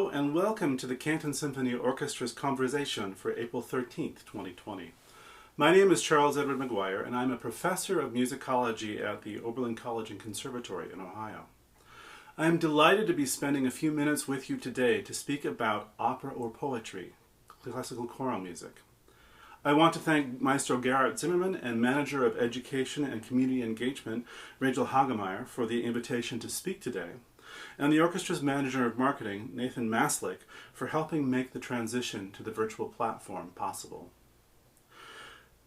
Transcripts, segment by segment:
Hello and welcome to the Canton Symphony Orchestra's Conversation for April 13th, 2020. My name is Charles Edward McGuire and I'm a professor of musicology at the Oberlin College and Conservatory in Ohio. I am delighted to be spending a few minutes with you today to speak about opera or poetry, classical choral music. I want to thank Maestro Gerhard Zimmermann and Manager of Education and Community Engagement, Rachel Hagemeyer, for the invitation to speak today, and the orchestra's Manager of Marketing, Nathan Maslick, for helping make the transition to the virtual platform possible.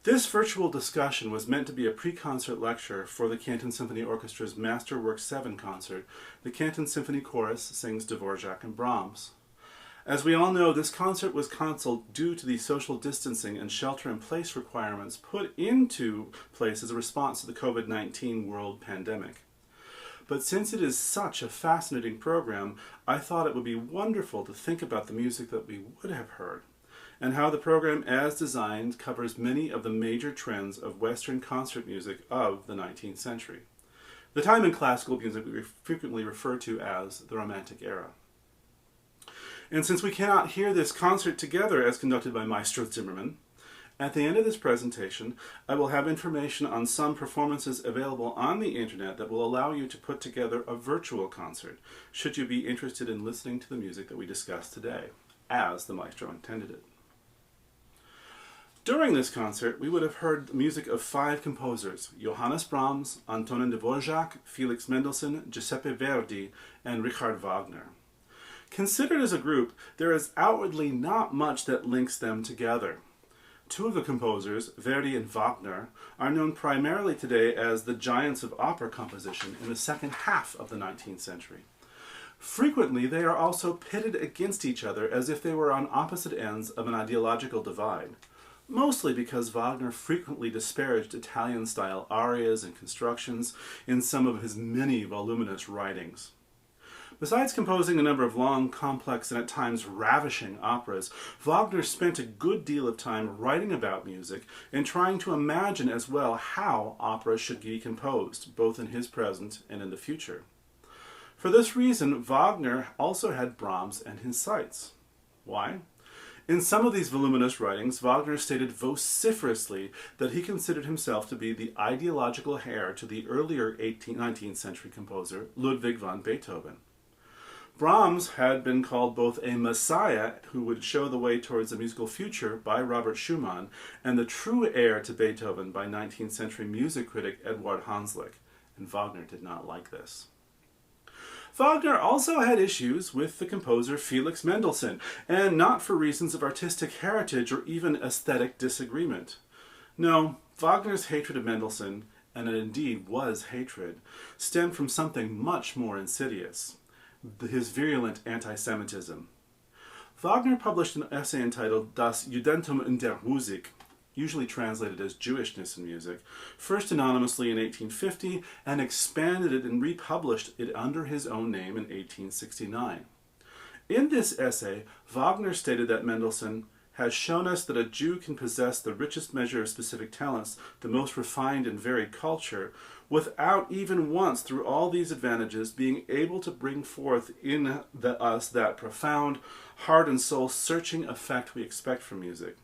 This virtual discussion was meant to be a pre-concert lecture for the Canton Symphony Orchestra's Masterwork 7 concert. The Canton Symphony Chorus sings Dvorak and Brahms. As we all know, this concert was cancelled due to the social distancing and shelter-in-place requirements put into place as a response to the COVID-19 world pandemic. But since it is such a fascinating program, I thought it would be wonderful to think about the music that we would have heard, and how the program as designed covers many of the major trends of Western concert music of the 19th century, the time in classical music we frequently refer to as the Romantic era. And since we cannot hear this concert together as conducted by Maestro Zimmermann, at the end of this presentation, I will have information on some performances available on the internet that will allow you to put together a virtual concert, should you be interested in listening to the music that we discussed today, as the maestro intended it. During this concert, we would have heard the music of 5 composers: Johannes Brahms, Antonin Dvorak, Felix Mendelssohn, Giuseppe Verdi, and Richard Wagner. Considered as a group, there is outwardly not much that links them together. 2 of the composers, Verdi and Wagner, are known primarily today as the giants of opera composition in the second half of the 19th century. Frequently, they are also pitted against each other as if they were on opposite ends of an ideological divide, mostly because Wagner frequently disparaged Italian-style arias and constructions in some of his many voluminous writings. Besides composing a number of long, complex, and at times ravishing operas, Wagner spent a good deal of time writing about music and trying to imagine as well how opera should be composed, both in his present and in the future. For this reason, Wagner also had Brahms in his sights. Why? In some of these voluminous writings, Wagner stated vociferously that he considered himself to be the ideological heir to the earlier 19th century composer Ludwig van Beethoven. Brahms had been called both a messiah who would show the way towards a musical future by Robert Schumann and the true heir to Beethoven by 19th century music critic Eduard Hanslick, and Wagner did not like this. Wagner also had issues with the composer Felix Mendelssohn, and not for reasons of artistic heritage or even aesthetic disagreement. No, Wagner's hatred of Mendelssohn, and it indeed was hatred, stemmed from something much more insidious: his virulent anti-Semitism. Wagner published an essay entitled Das Judentum in der Musik, usually translated as Jewishness in Music, first anonymously in 1850, and expanded it and republished it under his own name in 1869. In this essay, Wagner stated that Mendelssohn has shown us that a Jew can possess the richest measure of specific talents, the most refined and varied culture, without even once, through all these advantages, being able to bring forth in us that profound, heart and soul searching effect we expect from music.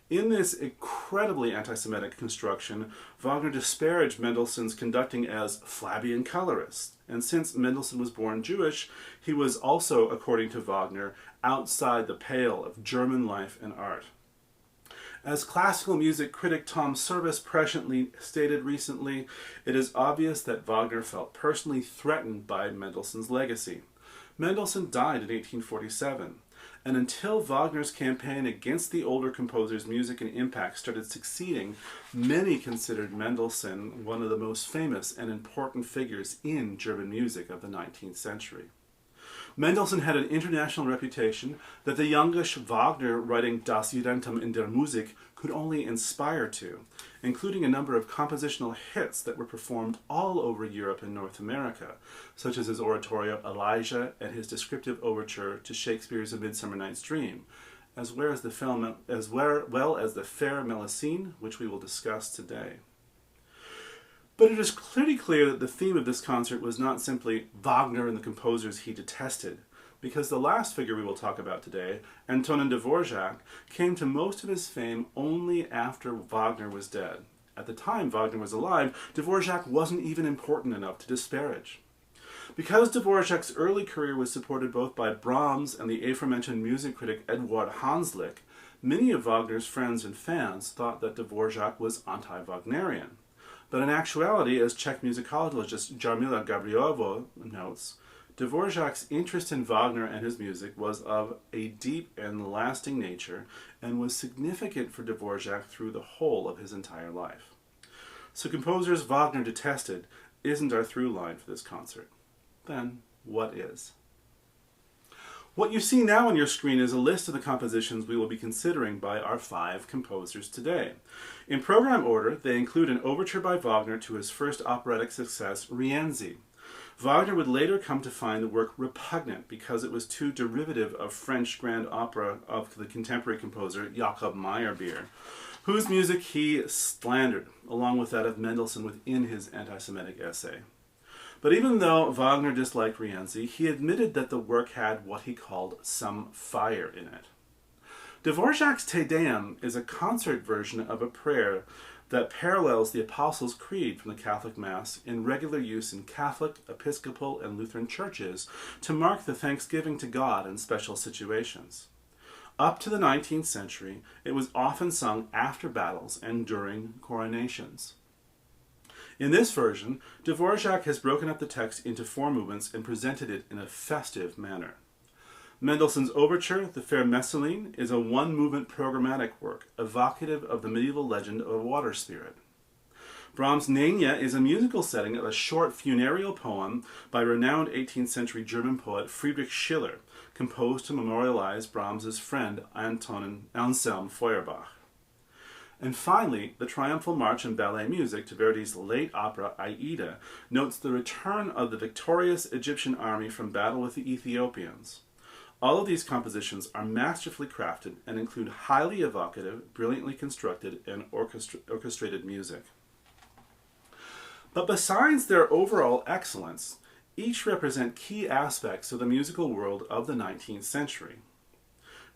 In this incredibly anti-Semitic construction, Wagner disparaged Mendelssohn's conducting as flabby and colorist, and since Mendelssohn was born Jewish, he was also, according to Wagner, outside the pale of German life and art. As classical music critic Tom Service presciently stated recently, it is obvious that Wagner felt personally threatened by Mendelssohn's legacy. Mendelssohn died in 1847, and until Wagner's campaign against the older composer's music and impact started succeeding, many considered Mendelssohn one of the most famous and important figures in German music of the 19th century. Mendelssohn had an international reputation that the youngish Wagner, writing Das Judentum in der Musik, could only inspire to, including a number of compositional hits that were performed all over Europe and North America, such as his oratorio Elijah and his descriptive overture to Shakespeare's A Midsummer Night's Dream, as well as the Fair Melusine, which we will discuss today. But it is clearly clear that the theme of this concert was not simply Wagner and the composers he detested, because the last figure we will talk about today, Antonin Dvorak, came to most of his fame only after Wagner was dead. At the time Wagner was alive, Dvorak wasn't even important enough to disparage. Because Dvorak's early career was supported both by Brahms and the aforementioned music critic Eduard Hanslick, many of Wagner's friends and fans thought that Dvorak was anti-Wagnerian. But in actuality, as Czech musicologist Jarmila Gabrielova notes, Dvorak's interest in Wagner and his music was of a deep and lasting nature and was significant for Dvorak through the whole of his entire life. So composers Wagner detested isn't our through line for this concert. Then, what is? What you see now on your screen is a list of the compositions we will be considering by our 5 composers today. In program order, they include an overture by Wagner to his first operatic success, Rienzi. Wagner would later come to find the work repugnant because it was too derivative of French grand opera of the contemporary composer Jakob Meyerbeer, whose music he slandered, along with that of Mendelssohn within his anti-Semitic essay. But even though Wagner disliked Rienzi, he admitted that the work had what he called some fire in it. Dvorak's Te Deum is a concert version of a prayer that parallels the Apostles' Creed from the Catholic Mass in regular use in Catholic, Episcopal, and Lutheran churches to mark the thanksgiving to God in special situations. Up to the 19th century, it was often sung after battles and during coronations. In this version, Dvorak has broken up the text into 4 movements and presented it in a festive manner. Mendelssohn's overture, the Fair Messeline, is a 1-movement programmatic work, evocative of the medieval legend of a water spirit. Brahms' Nänie is a musical setting of a short funereal poem by renowned 18th century German poet Friedrich Schiller, composed to memorialize Brahms' friend Anselm Feuerbach. And finally, the triumphal march in ballet music to Verdi's late opera Aida notes the return of the victorious Egyptian army from battle with the Ethiopians. All of these compositions are masterfully crafted and include highly evocative, brilliantly constructed, and orchestrated music. But besides their overall excellence, each represent key aspects of the musical world of the 19th century.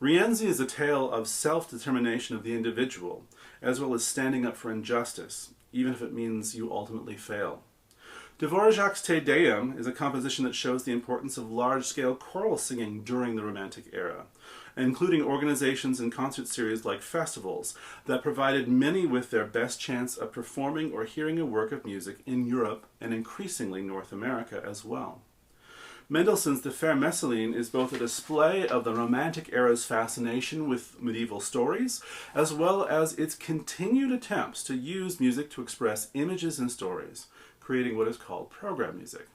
Rienzi is a tale of self-determination of the individual, as well as standing up for injustice, even if it means you ultimately fail. Dvorak's Te Deum is a composition that shows the importance of large-scale choral singing during the Romantic era, including organizations and concert series like festivals that provided many with their best chance of performing or hearing a work of music in Europe and increasingly North America as well. Mendelssohn's The Fair Messeline is both a display of the Romantic era's fascination with medieval stories, as well as its continued attempts to use music to express images and stories, creating what is called program music.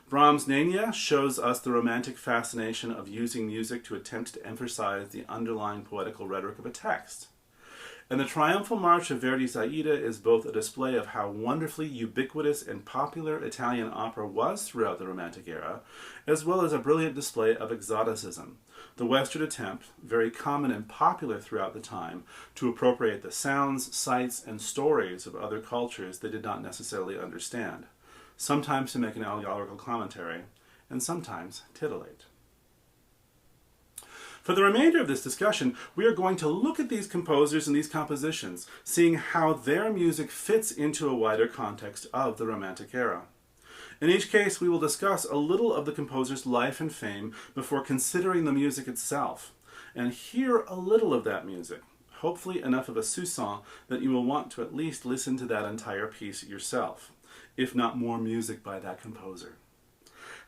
Brahms' Nänie shows us the romantic fascination of using music to attempt to emphasize the underlying poetical rhetoric of a text. And the triumphal march of Verdi's Aida is both a display of how wonderfully ubiquitous and popular Italian opera was throughout the Romantic era, as well as a brilliant display of exoticism, the Western attempt, very common and popular throughout the time, to appropriate the sounds, sights, and stories of other cultures they did not necessarily understand, sometimes to make an allegorical commentary, and sometimes titillate. For the remainder of this discussion, we are going to look at these composers and these compositions, seeing how their music fits into a wider context of the Romantic era. In each case, we will discuss a little of the composer's life and fame before considering the music itself, and hear a little of that music, hopefully enough of a soupçon that you will want to at least listen to that entire piece yourself, if not more music by that composer.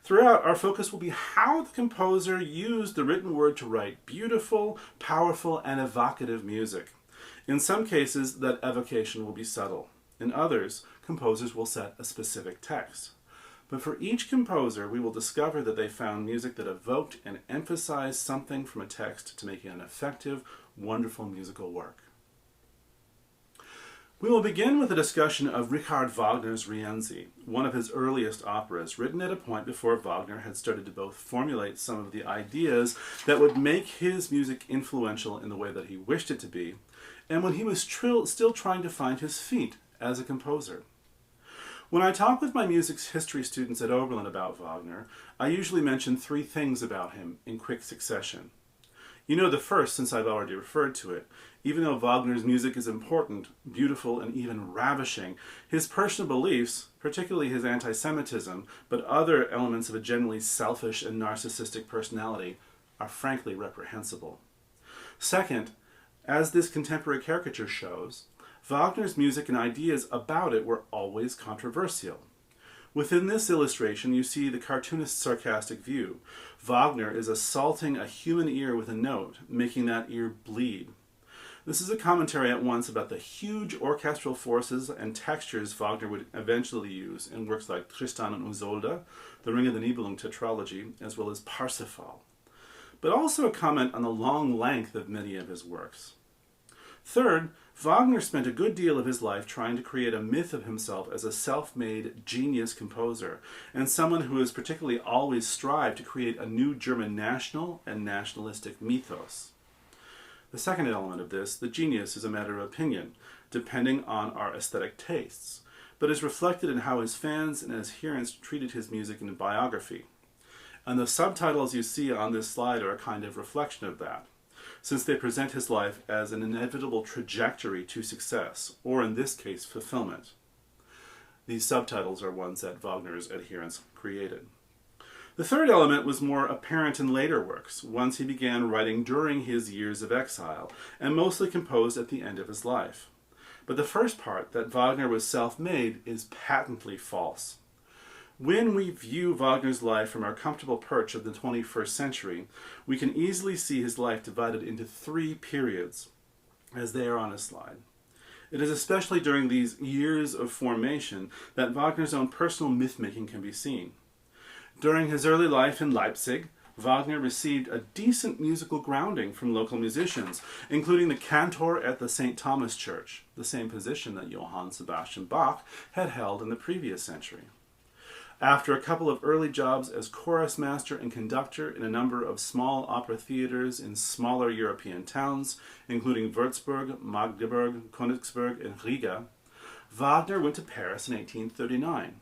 Throughout, our focus will be how the composer used the written word to write beautiful, powerful, and evocative music. In some cases, that evocation will be subtle. In others, composers will set a specific text. But for each composer, we will discover that they found music that evoked and emphasized something from a text to make it an effective, wonderful musical work. We will begin with a discussion of Richard Wagner's Rienzi, one of his earliest operas, written at a point before Wagner had started to both formulate some of the ideas that would make his music influential in the way that he wished it to be, and when he was still trying to find his feet as a composer. When I talk with my music history students at Oberlin about Wagner, I usually mention three things about him in quick succession. You know the first, since I've already referred to it. Even though Wagner's music is important, beautiful, and even ravishing, his personal beliefs, particularly his anti-Semitism, but other elements of a generally selfish and narcissistic personality, are frankly reprehensible. Second, as this contemporary caricature shows, Wagner's music and ideas about it were always controversial. Within this illustration, you see the cartoonist's sarcastic view. Wagner is assaulting a human ear with a note, making that ear bleed. This is a commentary at once about the huge orchestral forces and textures Wagner would eventually use in works like Tristan und Isolde, the Ring of the Nibelung tetralogy, as well as Parsifal, but also a comment on the long length of many of his works. Third, Wagner spent a good deal of his life trying to create a myth of himself as a self-made genius composer, and someone who has particularly always strived to create a new German national and nationalistic mythos. The second element of this, the genius, is a matter of opinion, depending on our aesthetic tastes, but is reflected in how his fans and adherents treated his music in a biography. And the subtitles you see on this slide are a kind of reflection of that, since they present his life as an inevitable trajectory to success, or in this case, fulfillment. These subtitles are ones that Wagner's adherents created. The third element was more apparent in later works, ones he began writing during his years of exile, and mostly composed at the end of his life. But the first part, that Wagner was self-made, is patently false. When we view Wagner's life from our comfortable perch of the 21st century, we can easily see his life divided into three periods, as they are on a slide. It is especially during these years of formation that Wagner's own personal myth-making can be seen. During his early life in Leipzig, Wagner received a decent musical grounding from local musicians, including the cantor at the St. Thomas Church, the same position that Johann Sebastian Bach had held in the previous century. After a couple of early jobs as chorus master and conductor in a number of small opera theaters in smaller European towns, including Würzburg, Magdeburg, Königsberg, and Riga, Wagner went to Paris in 1839,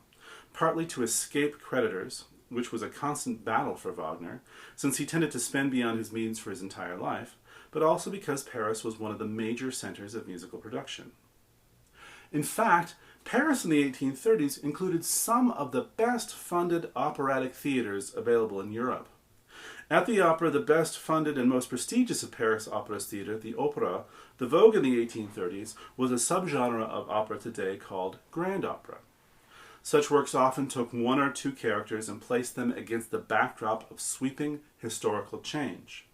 partly to escape creditors, which was a constant battle for Wagner, since he tended to spend beyond his means for his entire life, but also because Paris was one of the major centers of musical production. In fact, Paris in the 1830s included some of the best-funded operatic theaters available in Europe. At the opera, the best-funded and most prestigious of Paris opera's theater, the Opera, the vogue in the 1830s was a subgenre of opera today called grand opera. Such works often took one or two characters and placed them against the backdrop of sweeping historical change.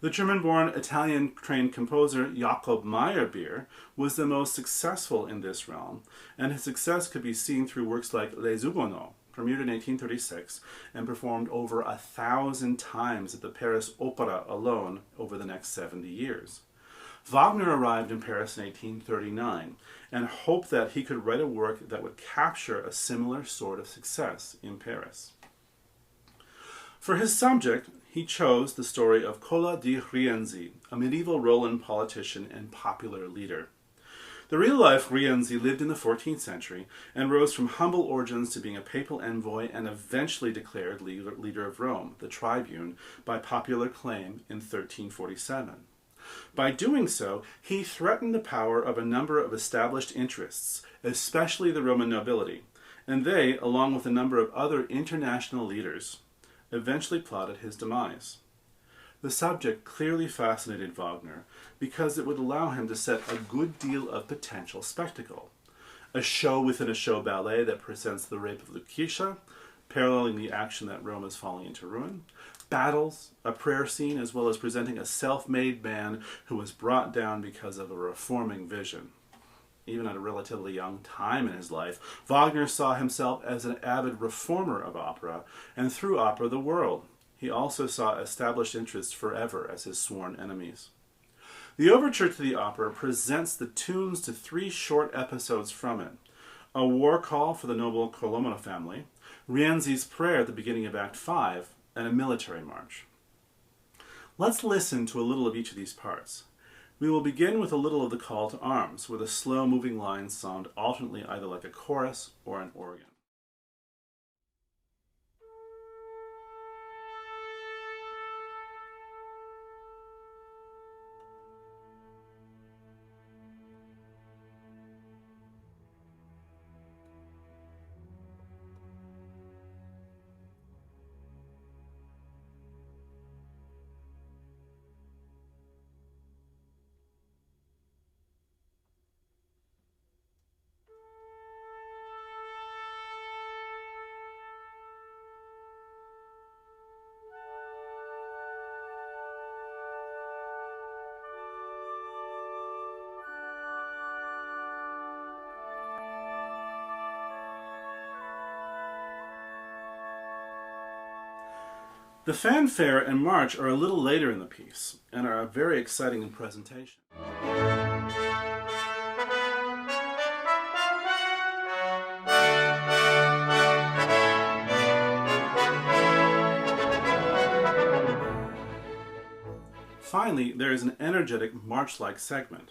The German-born Italian-trained composer Jakob Meyerbeer was the most successful in this realm, and his success could be seen through works like Les Huguenots, premiered in 1836 and performed over 1,000 times at the Paris Opera alone over the next 70 years. Wagner arrived in Paris in 1839 and hoped that he could write a work that would capture a similar sort of success in Paris. For his subject, he chose the story of Cola di Rienzi, a medieval Roman politician and popular leader. The real-life Rienzi lived in the 14th century and rose from humble origins to being a papal envoy and eventually declared leader of Rome, the tribune, by popular claim in 1347. By doing so, he threatened the power of a number of established interests, especially the Roman nobility, and they, along with a number of other international leaders, eventually plotted his demise. The subject clearly fascinated Wagner because it would allow him to set a good deal of potential spectacle. A show within a show ballet that presents the rape of Lucretia, paralleling the action that Rome is falling into ruin, battles, a prayer scene, as well as presenting a self-made man who was brought down because of a reforming vision. Even at a relatively young time in his life, Wagner saw himself as an avid reformer of opera, and through opera the world. He also saw established interests forever as his sworn enemies. The overture to the opera presents the tunes to three short episodes from it: a war call for the noble Colombo family, Rienzi's prayer at the beginning of Act 5, and a military march. Let's listen to a little of each of these parts. We will begin with a little of the call to arms, where the slow-moving lines sound alternately either like a chorus or an organ. The fanfare and march are a little later in the piece and are very exciting in presentation. Finally, there is an energetic march-like segment.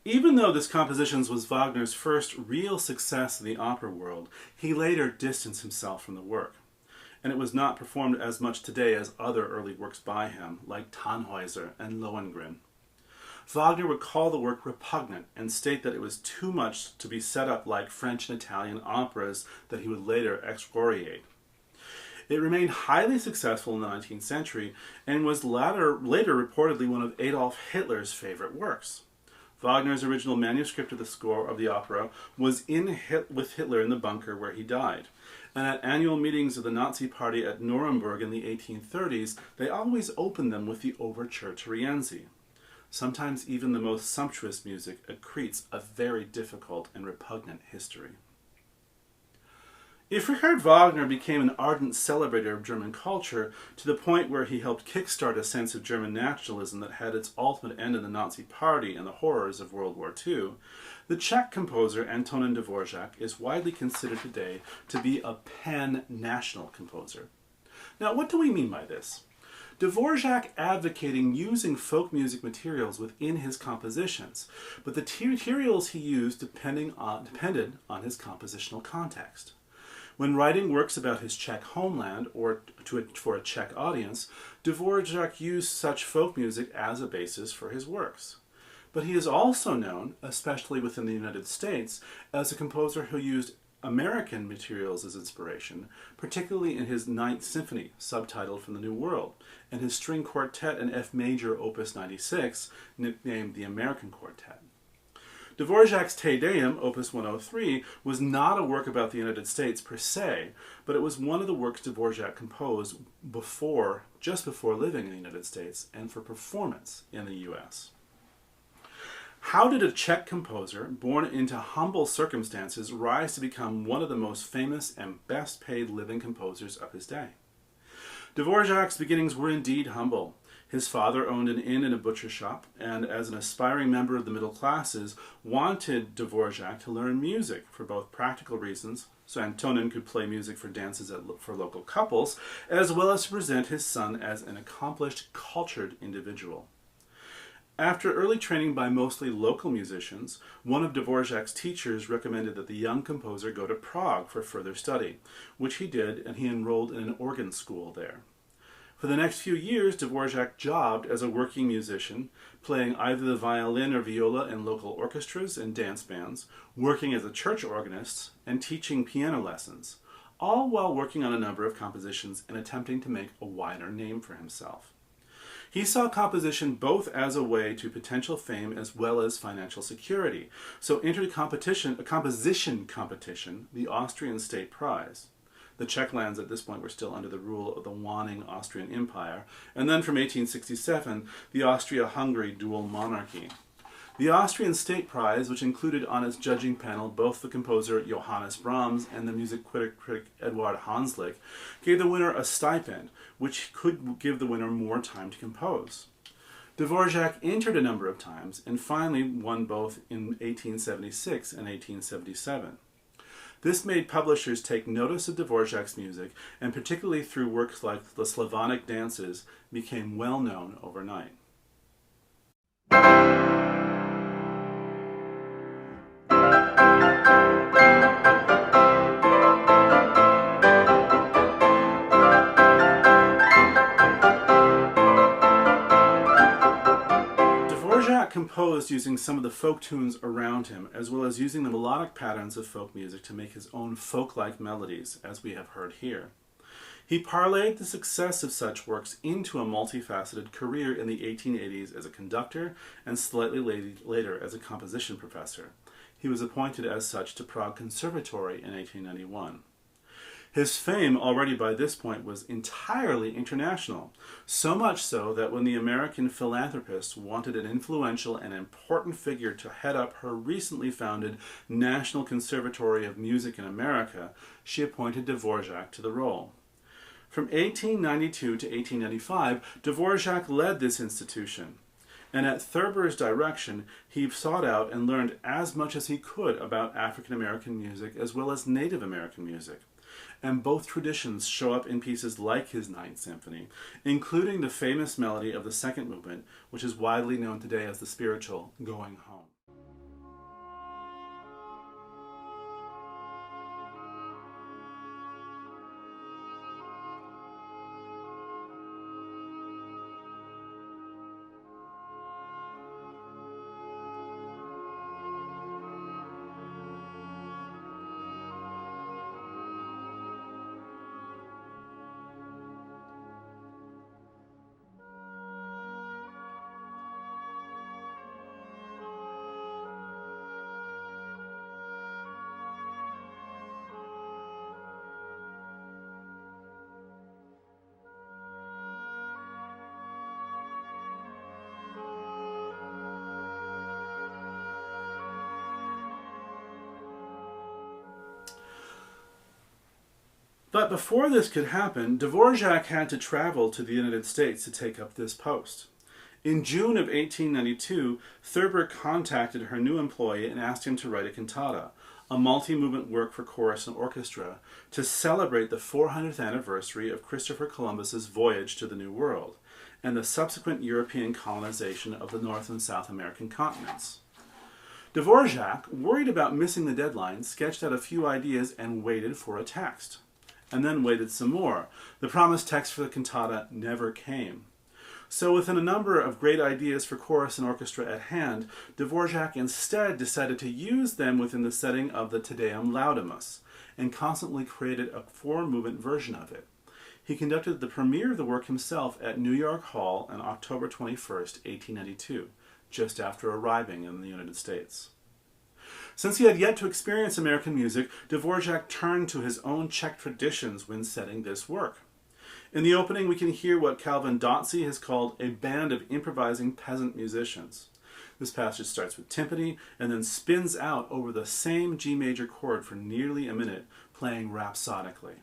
Even though this composition was Wagner's first real success in the opera world, he later distanced himself from the work, and it was not performed as much today as other early works by him, like Tannhäuser and Lohengrin. Wagner would call the work repugnant and state that it was too much to be set up like French and Italian operas that he would later excoriate. It remained highly successful in the 19th century and was later reportedly one of Adolf Hitler's favorite works. Wagner's original manuscript of the score of the opera was with Hitler in the bunker where he died. And at annual meetings of the Nazi Party at Nuremberg in the 1830s, they always opened them with the overture to Rienzi. Sometimes even the most sumptuous music accretes a very difficult and repugnant history. If Richard Wagner became an ardent celebrator of German culture to the point where he helped kickstart a sense of German nationalism that had its ultimate end in the Nazi Party and the horrors of World War II, the Czech composer Antonín Dvořák is widely considered today to be a pan-national composer. Now, what do we mean by this? Dvořák advocating using folk music materials within his compositions, but the materials he used depended on his compositional context. When writing works about his Czech homeland or for a Czech audience, Dvořák used such folk music as a basis for his works. But he is also known, especially within the United States, as a composer who used American materials as inspiration, particularly in his Ninth Symphony, subtitled From the New World, and his string quartet in F major, Opus 96, nicknamed the American Quartet. Dvořák's Te Deum, Opus 103, was not a work about the United States per se, but it was one of the works Dvořák composed just before living in the United States and for performance in the U.S. How did a Czech composer, born into humble circumstances, rise to become one of the most famous and best-paid living composers of his day? Dvořák's beginnings were indeed humble. His father owned an inn and a butcher shop, and as an aspiring member of the middle classes, wanted Dvořák to learn music for both practical reasons, so Antonin could play music for dances for local couples, as well as to present his son as an accomplished, cultured individual. After early training by mostly local musicians, one of Dvořák's teachers recommended that the young composer go to Prague for further study, which he did, and he enrolled in an organ school there. For the next few years, Dvořák jobbed as a working musician, playing either the violin or viola in local orchestras and dance bands, working as a church organist, and teaching piano lessons, all while working on a number of compositions and attempting to make a wider name for himself. He saw composition both as a way to potential fame as well as financial security, so entered a composition competition, the Austrian State Prize. The Czech lands at this point were still under the rule of the waning Austrian Empire, and then from 1867, the Austria-Hungary dual monarchy. The Austrian State Prize, which included on its judging panel both the composer Johannes Brahms and the music critic Eduard Hanslick, gave the winner a stipend, which could give the winner more time to compose. Dvorak entered a number of times and finally won both in 1876 and 1877. This made publishers take notice of Dvorak's music, and particularly through works like the Slavonic dances, became well known overnight. Composed using some of the folk tunes around him, as well as using the melodic patterns of folk music to make his own folk-like melodies, as we have heard here. He parlayed the success of such works into a multifaceted career in the 1880s as a conductor and slightly later as a composition professor. He was appointed as such to Prague Conservatory in 1891. His fame already by this point was entirely international, so much so that when the American philanthropist wanted an influential and important figure to head up her recently founded National Conservatory of Music in America, she appointed Dvorak to the role. From 1892 to 1895, Dvorak led this institution, and at Thurber's direction, he sought out and learned as much as he could about African American music as well as Native American music. And both traditions show up in pieces like his Ninth Symphony, including the famous melody of the second movement, which is widely known today as the spiritual Going Home. But before this could happen, Dvorak had to travel to the United States to take up this post. In June of 1892, Thurber contacted her new employee and asked him to write a cantata, a multi-movement work for chorus and orchestra, to celebrate the 400th anniversary of Christopher Columbus's voyage to the New World, and the subsequent European colonization of the North and South American continents. Dvorak, worried about missing the deadline, sketched out a few ideas and waited for a text. And then waited some more. The promised text for the cantata never came. So within a number of great ideas for chorus and orchestra at hand, Dvorak instead decided to use them within the setting of the Te Deum Laudamus, and constantly created a four-movement version of it. He conducted the premiere of the work himself at New York Hall on October 21st, 1892, just after arriving in the United States. Since he had yet to experience American music, Dvorak turned to his own Czech traditions when setting this work. In the opening, we can hear what Calvin Dotze has called a band of improvising peasant musicians. This passage starts with timpani and then spins out over the same G major chord for nearly a minute, playing rhapsodically.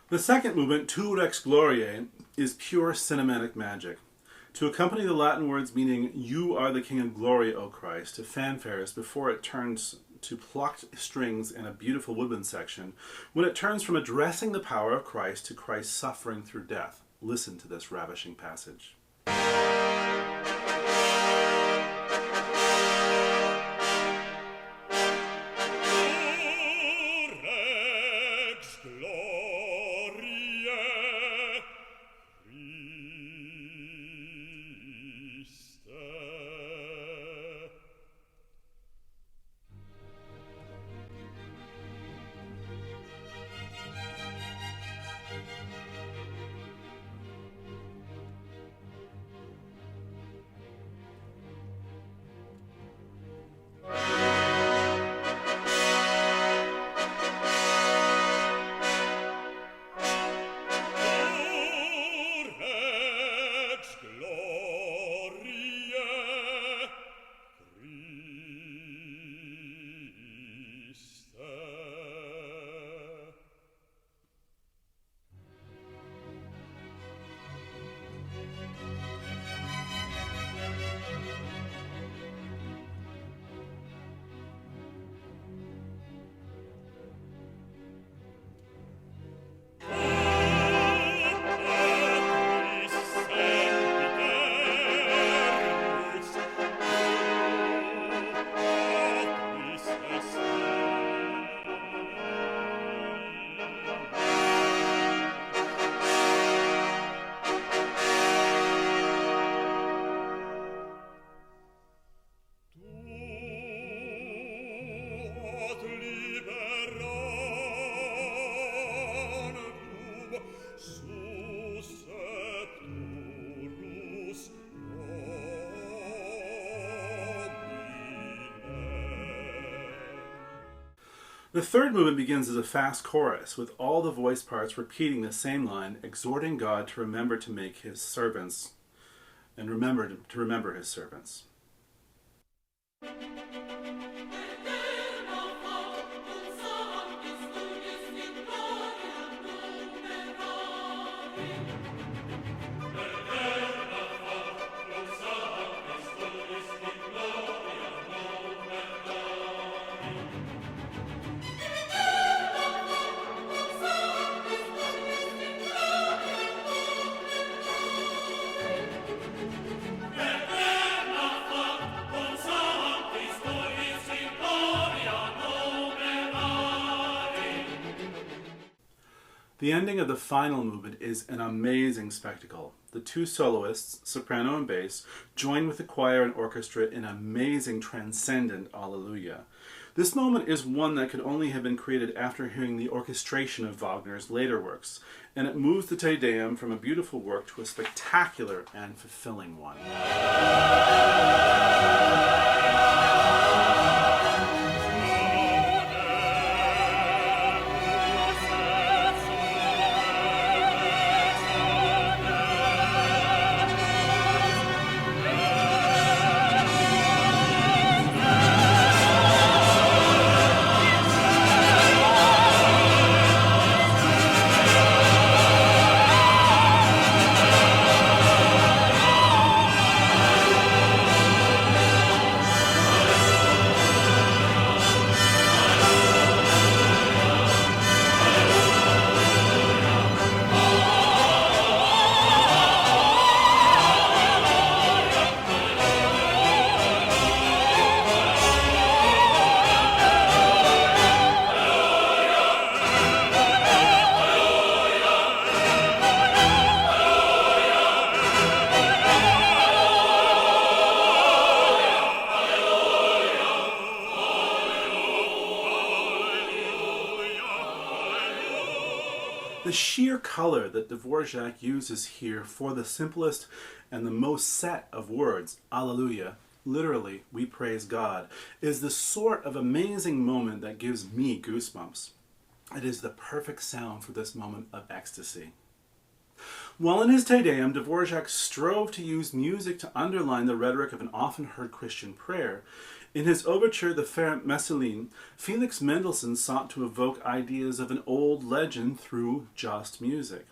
The second movement, Tu Rex Gloriae, is pure cinematic magic. To accompany the Latin words meaning, "You are the King of glory, O Christ," to fanfares before it turns to plucked strings and a beautiful woodwind section when it turns from addressing the power of Christ to Christ's suffering through death. Listen to this ravishing passage. The third movement begins as a fast chorus, with all the voice parts repeating the same line, exhorting God to remember to make his servants, and to remember his servants. The ending of the final movement is an amazing spectacle. The two soloists, soprano and bass, join with the choir and orchestra in amazing transcendent Alleluia. This moment is one that could only have been created after hearing the orchestration of Wagner's later works, and it moves the Te Deum from a beautiful work to a spectacular and fulfilling one. The sheer color that Dvorak uses here for the simplest and the most set of words, Alleluia, literally, we praise God, is the sort of amazing moment that gives me goosebumps. It is the perfect sound for this moment of ecstasy. While in his Te Deum, Dvorak strove to use music to underline the rhetoric of an often heard Christian prayer. In his overture, the Fair Messalin, Felix Mendelssohn sought to evoke ideas of an old legend through just music.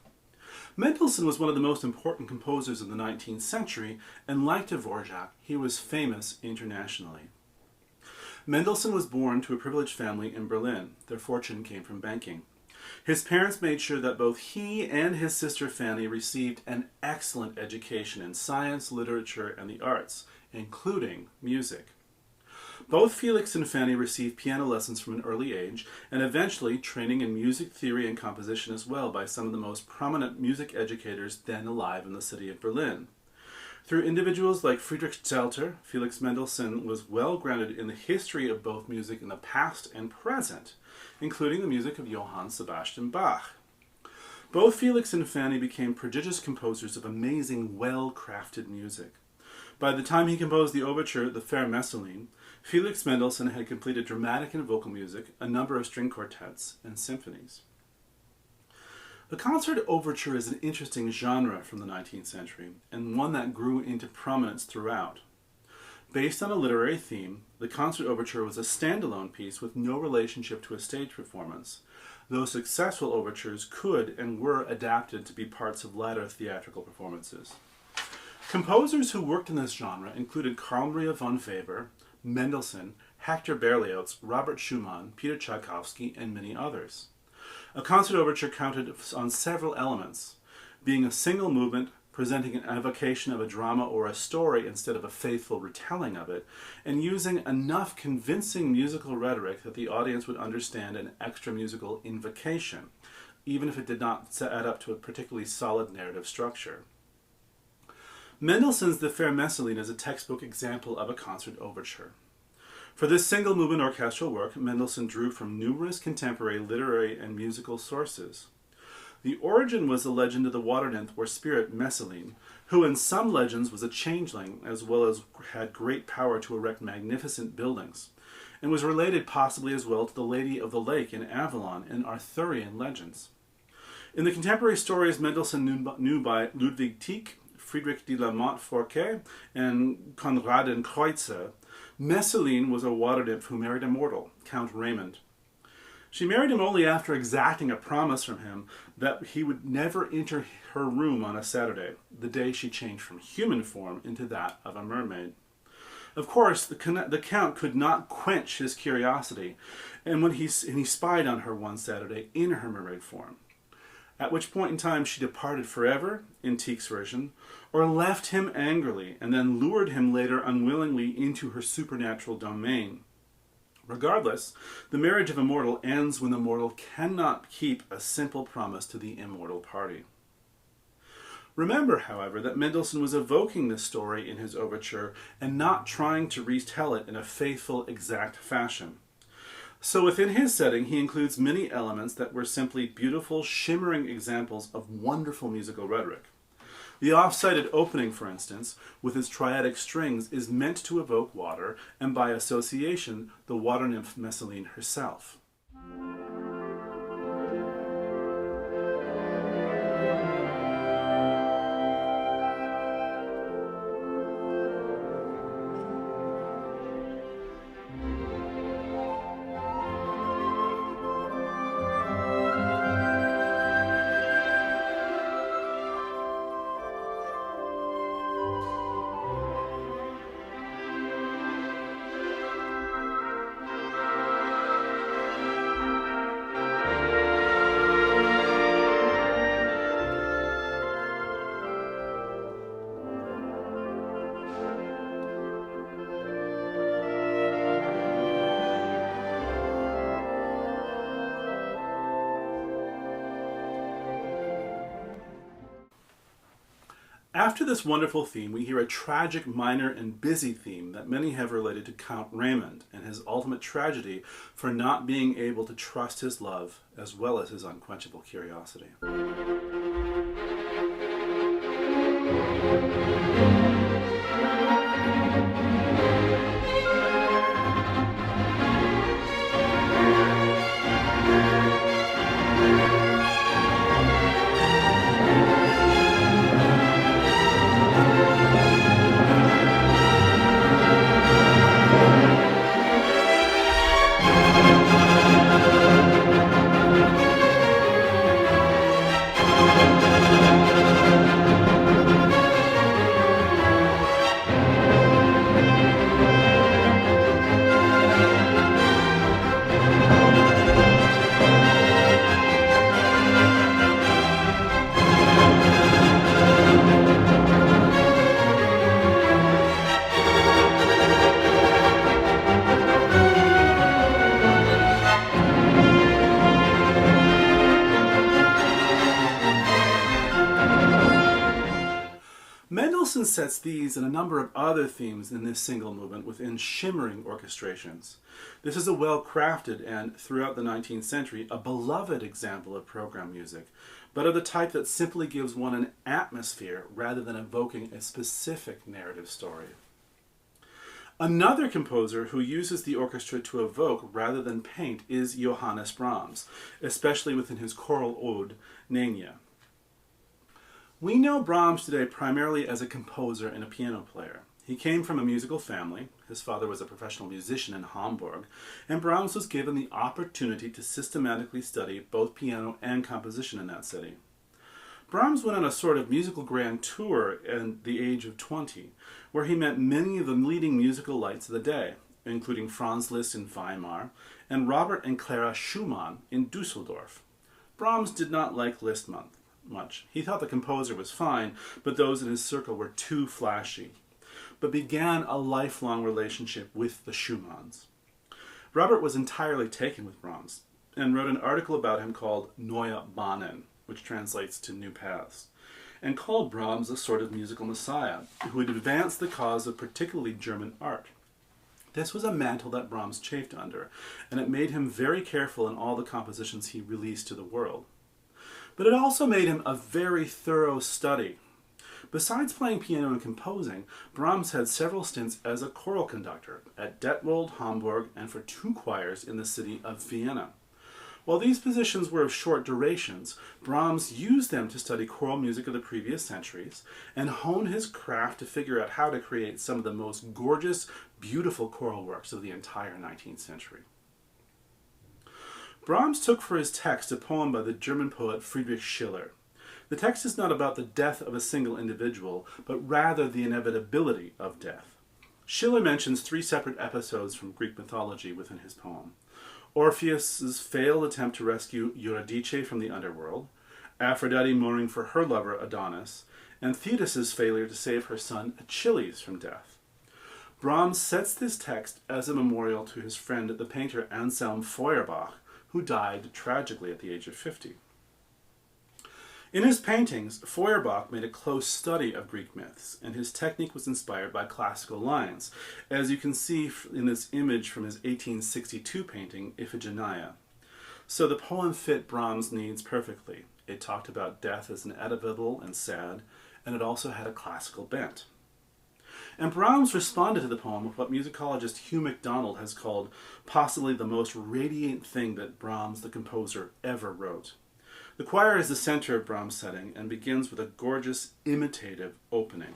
Mendelssohn was one of the most important composers of the 19th century, and like Dvorak, he was famous internationally. Mendelssohn was born to a privileged family in Berlin. Their fortune came from banking. His parents made sure that both he and his sister Fanny received an excellent education in science, literature, and the arts, including music. Both Felix and Fanny received piano lessons from an early age, and eventually training in music theory and composition as well by some of the most prominent music educators then alive in the city of Berlin. Through individuals like Friedrich Zelter, Felix Mendelssohn was well grounded in the history of both music in the past and present, including the music of Johann Sebastian Bach. Both Felix and Fanny became prodigious composers of amazing, well-crafted music. By the time he composed the overture, the Vermesseline, Felix Mendelssohn had completed dramatic and vocal music, a number of string quartets, and symphonies. The concert overture is an interesting genre from the 19th century, and one that grew into prominence throughout. Based on a literary theme, the concert overture was a standalone piece with no relationship to a stage performance, though successful overtures could and were adapted to be parts of later theatrical performances. Composers who worked in this genre included Carl Maria von Weber, Mendelssohn, Hector Berlioz, Robert Schumann, Peter Tchaikovsky, and many others. A concert overture counted on several elements, being a single movement, presenting an evocation of a drama or a story instead of a faithful retelling of it, and using enough convincing musical rhetoric that the audience would understand an extra musical invocation, even if it did not add up to a particularly solid narrative structure. Mendelssohn's The Vermesseline is a textbook example of a concert overture. For this single movement orchestral work, Mendelssohn drew from numerous contemporary literary and musical sources. The origin was the legend of the water nymph or spirit Messeline, who in some legends was a changeling as well as had great power to erect magnificent buildings, and was related possibly as well to the Lady of the Lake in Avalon in Arthurian legends. In the contemporary stories Mendelssohn knew by Ludwig Tieck, Friedrich de la Montfort, and Konradin Kreutzer, Messeline was a water nymph who married a mortal, Count Raymond. She married him only after exacting a promise from him that he would never enter her room on a Saturday, the day she changed from human form into that of a mermaid. Of course, the Count could not quench his curiosity, and he spied on her one Saturday in her mermaid form. At which point in time she departed forever, in Tieck's version, or left him angrily, and then lured him later unwillingly into her supernatural domain. Regardless, the marriage of a mortal ends when the mortal cannot keep a simple promise to the immortal party. Remember, however, that Mendelssohn was evoking this story in his overture and not trying to retell it in a faithful, exact fashion. So within his setting, he includes many elements that were simply beautiful, shimmering examples of wonderful musical rhetoric. The off-sided opening, for instance, with its triadic strings, is meant to evoke water, and by association, the water nymph Messeline herself. After this wonderful theme, we hear a tragic minor and busy theme that many have related to Count Raymond and his ultimate tragedy for not being able to trust his love as well as his unquenchable curiosity. Mendelssohn sets these and a number of other themes in this single movement within shimmering orchestrations. This is a well-crafted and, throughout the 19th century, a beloved example of program music, but of the type that simply gives one an atmosphere rather than evoking a specific narrative story. Another composer who uses the orchestra to evoke rather than paint is Johannes Brahms, especially within his choral ode, Nenia. We know Brahms today primarily as a composer and a piano player. He came from a musical family. His father was a professional musician in Hamburg, and Brahms was given the opportunity to systematically study both piano and composition in that city. Brahms went on a sort of musical grand tour at the age of 20, where he met many of the leading musical lights of the day, including Franz Liszt in Weimar and Robert and Clara Schumann in Dusseldorf. Brahms did not like Liszt much. He thought the composer was fine, but those in his circle were too flashy, but began a lifelong relationship with the Schumanns. Robert was entirely taken with Brahms and wrote an article about him called Neue Bahnen, which translates to New Paths, and called Brahms a sort of musical messiah who had advanced the cause of particularly German art. This was a mantle that Brahms chafed under, and it made him very careful in all the compositions he released to the world. But it also made him a very thorough study. Besides playing piano and composing, Brahms had several stints as a choral conductor at Detmold, Hamburg, and for 2 choirs in the city of Vienna. While these positions were of short durations, Brahms used them to study choral music of the previous centuries and hone his craft to figure out how to create some of the most gorgeous, beautiful choral works of the entire 19th century. Brahms took for his text a poem by the German poet Friedrich Schiller. The text is not about the death of a single individual, but rather the inevitability of death. Schiller mentions 3 separate episodes from Greek mythology within his poem: Orpheus's failed attempt to rescue Eurydice from the underworld, Aphrodite mourning for her lover Adonis, and Thetis's failure to save her son Achilles from death. Brahms sets this text as a memorial to his friend the painter Anselm Feuerbach, who died tragically at the age of 50. In his paintings, Feuerbach made a close study of Greek myths, and his technique was inspired by classical lines, as you can see in this image from his 1862 painting, Iphigenia. So the poem fit Brahms' needs perfectly. It talked about death as inevitable and sad, and it also had a classical bent. And Brahms responded to the poem with what musicologist Hugh MacDonald has called possibly the most radiant thing that Brahms, the composer, ever wrote. The choir is the center of Brahms' setting and begins with a gorgeous, imitative opening.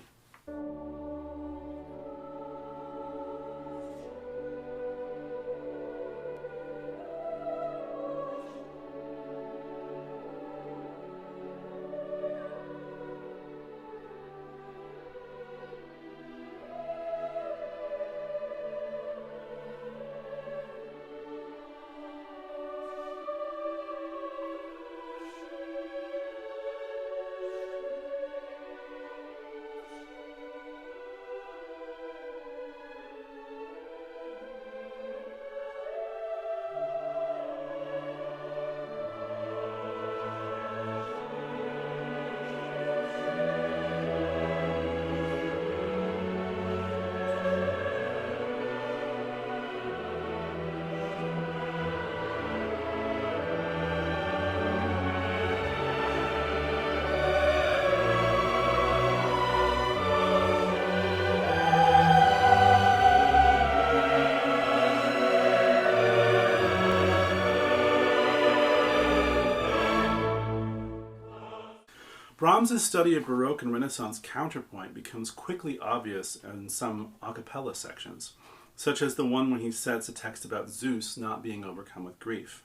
Brahms' study of Baroque and Renaissance counterpoint becomes quickly obvious in some a cappella sections, such as the one when he sets a text about Zeus not being overcome with grief.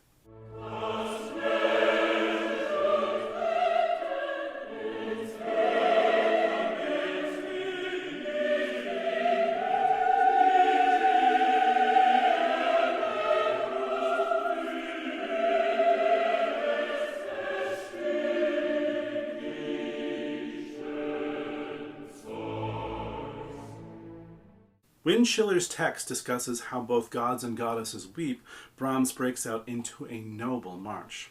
When Schiller's text discusses how both gods and goddesses weep, Brahms breaks out into a noble march.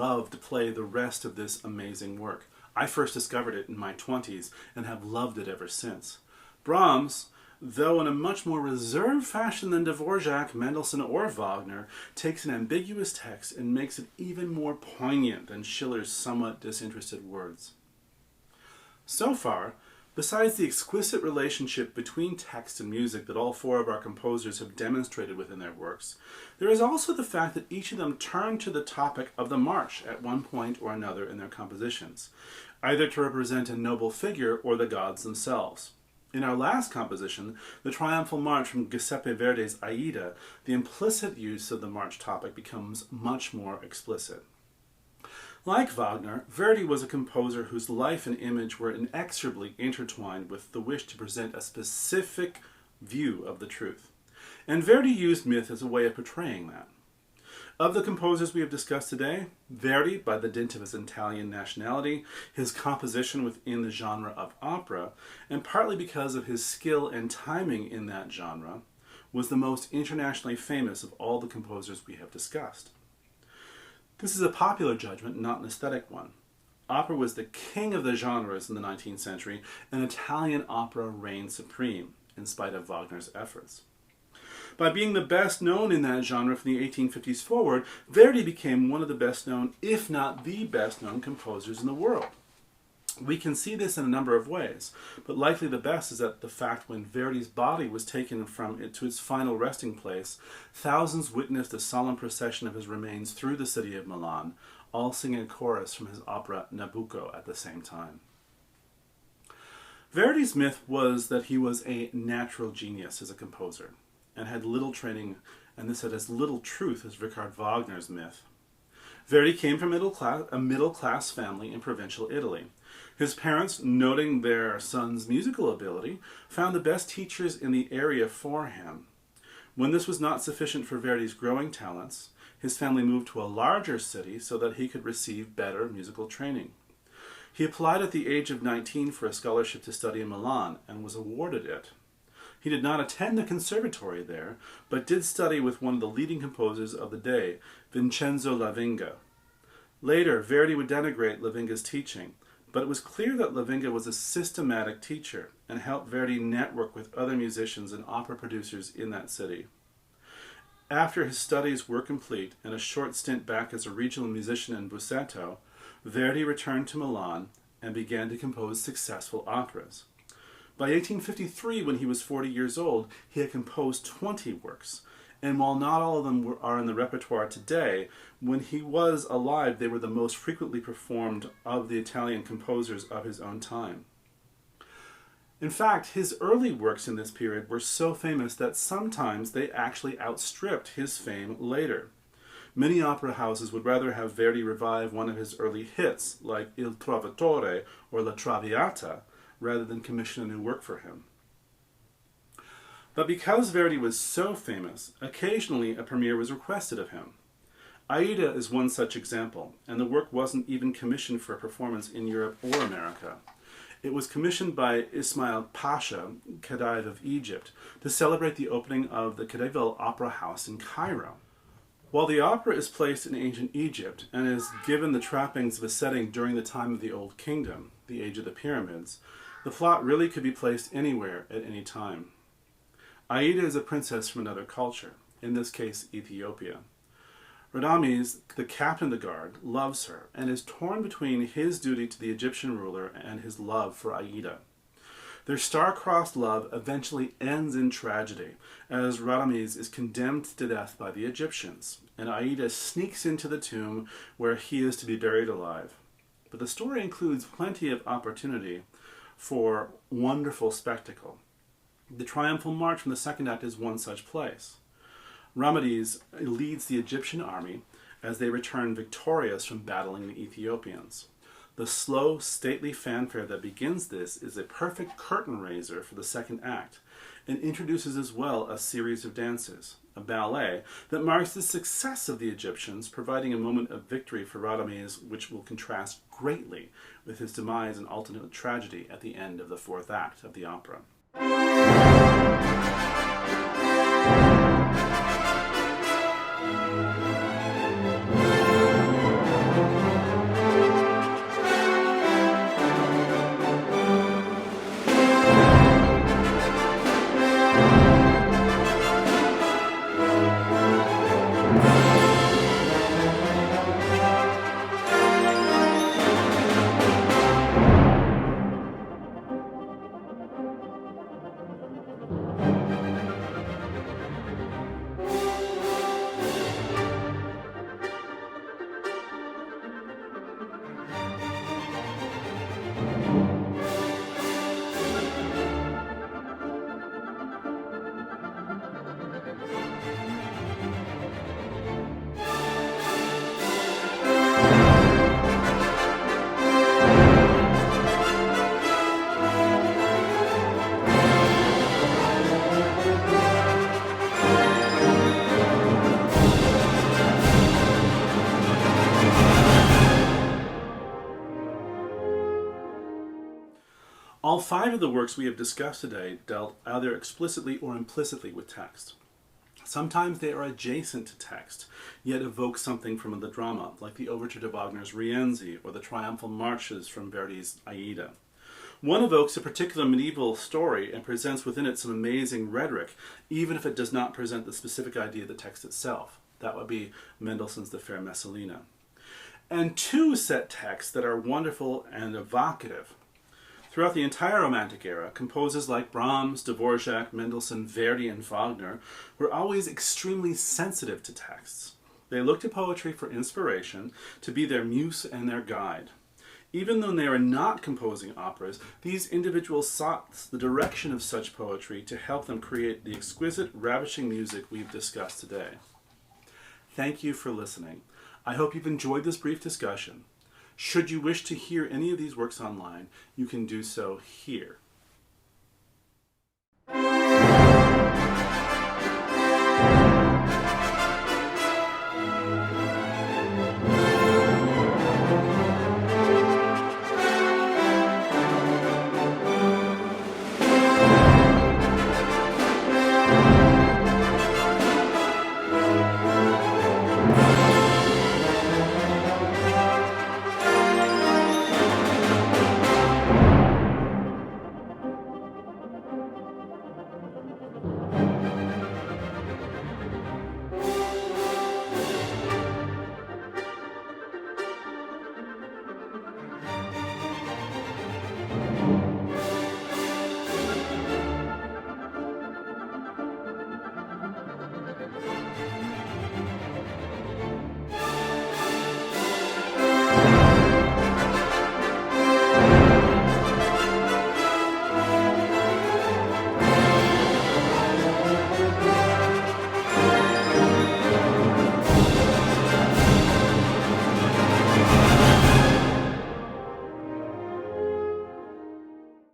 love to play the rest of this amazing work. I first discovered it in my 20s and have loved it ever since. Brahms, though in a much more reserved fashion than Dvorak, Mendelssohn, or Wagner, takes an ambiguous text and makes it even more poignant than Schiller's somewhat disinterested words. So far, besides the exquisite relationship between text and music that all four of our composers have demonstrated within their works, there is also the fact that each of them turned to the topic of the march at one point or another in their compositions, either to represent a noble figure or the gods themselves. In our last composition, the Triumphal March from Giuseppe Verdi's Aida, the implicit use of the march topic becomes much more explicit. Like Wagner, Verdi was a composer whose life and image were inexorably intertwined with the wish to present a specific view of the truth. And Verdi used myth as a way of portraying that. Of the composers we have discussed today, Verdi, by the dint of his Italian nationality, his composition within the genre of opera, and partly because of his skill and timing in that genre, was the most internationally famous of all the composers we have discussed. This is a popular judgment, not an aesthetic one. Opera was the king of the genres in the 19th century, and Italian opera reigned supreme, in spite of Wagner's efforts. By being the best known in that genre from the 1850s forward, Verdi became one of the best known, if not the best known, composers in the world. We can see this in a number of ways, but likely the best is that the fact when Verdi's body was taken from it to its final resting place, thousands witnessed a solemn procession of his remains through the city of Milan, all singing a chorus from his opera Nabucco at the same time. Verdi's myth was that he was a natural genius as a composer, and had little training, and this had as little truth as Richard Wagner's myth. Verdi came from a middle-class family in provincial Italy. His parents, noting their son's musical ability, found the best teachers in the area for him. When this was not sufficient for Verdi's growing talents, his family moved to a larger city so that he could receive better musical training. He applied at the age of 19 for a scholarship to study in Milan and was awarded it. He did not attend the conservatory there, but did study with one of the leading composers of the day, Vincenzo Lavinga. Later, Verdi would denigrate Lavinga's teaching, but it was clear that Lavinga was a systematic teacher and helped Verdi network with other musicians and opera producers in that city. After his studies were complete and a short stint back as a regional musician in Busseto, Verdi returned to Milan and began to compose successful operas. By 1853, when he was 40 years old, he had composed 20 works, and while not all of them are in the repertoire today, when he was alive they were the most frequently performed of the Italian composers of his own time. In fact, his early works in this period were so famous that sometimes they actually outstripped his fame later. Many opera houses would rather have Verdi revive one of his early hits, like Il Trovatore or La Traviata, rather than commission a new work for him. But because Verdi was so famous, occasionally a premiere was requested of him. Aida is one such example, and the work wasn't even commissioned for a performance in Europe or America. It was commissioned by Ismail Pasha, Khedive of Egypt, to celebrate the opening of the Khedive Opera House in Cairo. While the opera is placed in ancient Egypt and is given the trappings of a setting during the time of the Old Kingdom, the age of the pyramids, the plot really could be placed anywhere at any time. Aida is a princess from another culture, in this case Ethiopia. Radames, the captain of the guard, loves her and is torn between his duty to the Egyptian ruler and his love for Aida. Their star-crossed love eventually ends in tragedy, as Radames is condemned to death by the Egyptians, and Aida sneaks into the tomb where he is to be buried alive. But the story includes plenty of opportunity for wonderful spectacle. The Triumphal March from the second act is one such place. Radames leads the Egyptian army as they return victorious from battling the Ethiopians. The slow, stately fanfare that begins this is a perfect curtain raiser for the second act, and introduces as well a series of dances, a ballet, that marks the success of the Egyptians, providing a moment of victory for Radames which will contrast greatly with his demise and ultimate tragedy at the end of the fourth act of the opera. 5 of the works we have discussed today dealt either explicitly or implicitly with text. Sometimes they are adjacent to text, yet evoke something from the drama, like the overture to Wagner's Rienzi or the triumphal marches from Verdi's Aida. One evokes a particular medieval story and presents within it some amazing rhetoric, even if it does not present the specific idea of the text itself. That would be Mendelssohn's The Fair Messalina. And 2 set texts that are wonderful and evocative. Throughout the entire Romantic era, composers like Brahms, Dvorak, Mendelssohn, Verdi, and Wagner were always extremely sensitive to texts. They looked to poetry for inspiration, to be their muse and their guide. Even though they were not composing operas, these individuals sought the direction of such poetry to help them create the exquisite, ravishing music we've discussed today. Thank you for listening. I hope you've enjoyed this brief discussion. Should you wish to hear any of these works online, you can do so here.